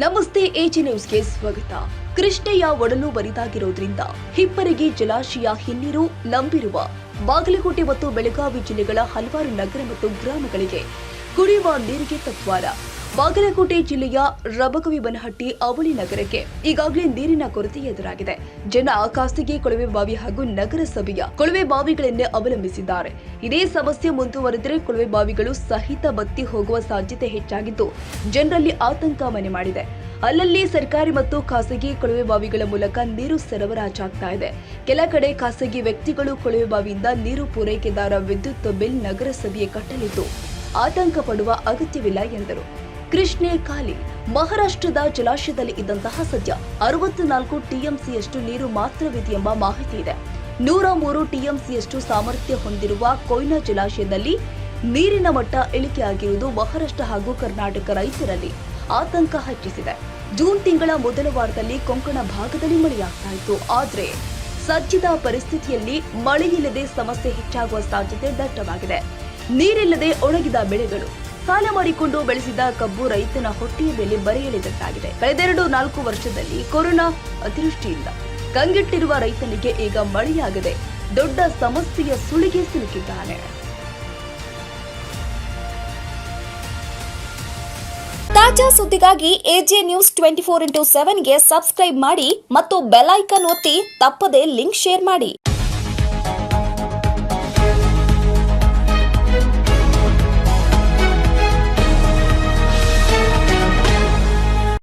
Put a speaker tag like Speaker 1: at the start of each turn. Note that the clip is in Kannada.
Speaker 1: ನಮಸ್ತೆ ಎಜಿ ನ್ಯೂಸ್ಗೆ ಸ್ವಾಗತ. ಕೃಷ್ಣೆಯ ಒಡಲು ಬರಿದಾಗಿರೋದ್ರಿಂದ ಹಿಪ್ಪರಗಿ ಜಲಾಶಯ ಹಿನ್ನೀರು ನಂಬಿರುವ ಬಾಗಲಕೋಟೆ ಮತ್ತು ಬೆಳಗಾವಿ ಜಿಲ್ಲೆಗಳ ಹಲವಾರು ನಗರ ಮತ್ತು ಗ್ರಾಮಗಳಿಗೆ ಕುಡಿಯುವ ನೀರಿಗೆ ತತ್ವಾರ. ಬಾಗಲಕೋಟೆ ಜಿಲ್ಲೆಯ ರಬಕವಿಬನಹಟ್ಟಿ ಅವಳಿ ನಗರಕ್ಕೆ ಈಗಾಗಲೇ ನೀರಿನ ಕೊರತೆ ಎದುರಾಗಿದೆ. ಜನ ಖಾಸಗಿ ಕೊಳವೆ ಬಾವಿ ಹಾಗೂ ನಗರಸಭೆಯ ಕೊಳವೆ ಬಾವಿಗಳನ್ನೇ ಅವಲಂಬಿಸಿದ್ದಾರೆ. ಇದೇ ಸಮಸ್ಯೆ ಮುಂದುವರೆದರೆ ಕೊಳವೆ ಬಾವಿಗಳು ಸಹಿತ ಬತ್ತಿ ಹೋಗುವ ಸಾಧ್ಯತೆ ಹೆಚ್ಚಾಗಿದ್ದು ಜನರಲ್ಲಿ ಆತಂಕ ಮನೆ ಮಾಡಿದೆ. ಅಲ್ಲಲ್ಲಿ ಸರ್ಕಾರಿ ಮತ್ತು ಖಾಸಗಿ ಕೊಳವೆ ಬಾವಿಗಳ ಮೂಲಕ ನೀರು ಸರಬರಾಜಾಗ್ತಾ ಇದೆ. ಕೆಲ ಕಡೆ ಖಾಸಗಿ ವ್ಯಕ್ತಿಗಳು ಕೊಳವೆ ಬಾವಿಯಿಂದ ನೀರು ಪೂರೈಕೆದಾರ ವಿದ್ಯುತ್ ಬಿಲ್ ನಗರಸಭೆಗೆ ಕಟ್ಟಲಿದ್ದು ಆತಂಕ ಪಡುವ ಅಗತ್ಯವಿಲ್ಲ ಎಂದರು. ಕೃಷ್ಣೆ ಖಾಲಿ. ಮಹಾರಾಷ್ಟ್ರದ ಜಲಾಶಯದಲ್ಲಿ ಇದ್ದಂತಹ ಸದ್ಯ 64 ಟಿಎಂಸಿಯಷ್ಟು ನೀರು ಮಾತ್ರವಿದೆಯೆಂಬ ಮಾಹಿತಿ ಇದೆ. 103 ಟಿಎಂಸಿಯಷ್ಟು ಸಾಮರ್ಥ್ಯ ಹೊಂದಿರುವ ಕೊಯ್ನಾ ಜಲಾಶಯದಲ್ಲಿ ನೀರಿನ ಮಟ್ಟ ಇಳಿಕೆಯಾಗಿರುವುದು ಮಹಾರಾಷ್ಟ್ರ ಹಾಗೂ ಕರ್ನಾಟಕ ರೈತರಲ್ಲಿ ಆತಂಕ ಹೆಚ್ಚಿಸಿದೆ. ಜೂನ್ ತಿಂಗಳ ಮೊದಲ ವಾರದಲ್ಲಿ ಕೊಂಕಣ ಭಾಗದಲ್ಲಿ ಮಳೆಯಾಗ್ತಾ ಇತ್ತು. ಆದರೆ ಸದ್ಯದ ಪರಿಸ್ಥಿತಿಯಲ್ಲಿ ಮಳೆಯಿಲ್ಲದೆ ಸಮಸ್ಯೆ ಹೆಚ್ಚಾಗುವ ಸಾಧ್ಯತೆ ದಟ್ಟವಾಗಿದೆ. ನೀರಿಲ್ಲದೆ ಒಣಗಿದ ಬೆಳೆಗಳು, ಸಾಲ ಮಾಡಿಕೊಂಡು ಬೆಳೆಸಿದ ಕಬ್ಬು ರೈತನ ಹೊಟ್ಟೆಯ ಮೇಲೆ ಬರೆ ಎಳೆದಂತಾಗಿದೆ. ಕಳೆದೆರಡು 4 ವರ್ಷದಲ್ಲಿ ಕೊರೋನಾ ಅತಿವೃಷ್ಟಿಯಿಂದ ಕಂಗೆಟ್ಟಿರುವ ರೈತನಿಗೆ ಈಗ ಮಳೆಯಾಗದೆ ದೊಡ್ಡ ಸಮಸ್ಯೆಯ ಸುಳಿಗೆ ಸಿಲುಕಿದ್ದಾನೆ.
Speaker 2: ತಾಜಾ ಸುದ್ದಿಗಾಗಿ ಎಜೆ ನ್ಯೂಸ್ 24x7 ಗೆ ಸಬ್ಸ್ಕ್ರೈಬ್ ಮಾಡಿ ಮತ್ತು ಬೆಲ್ ಐಕಾನ್ ಒತ್ತಿ ತಪ್ಪದೇ ಲಿಂಕ್ ಶೇರ್ ಮಾಡಿ.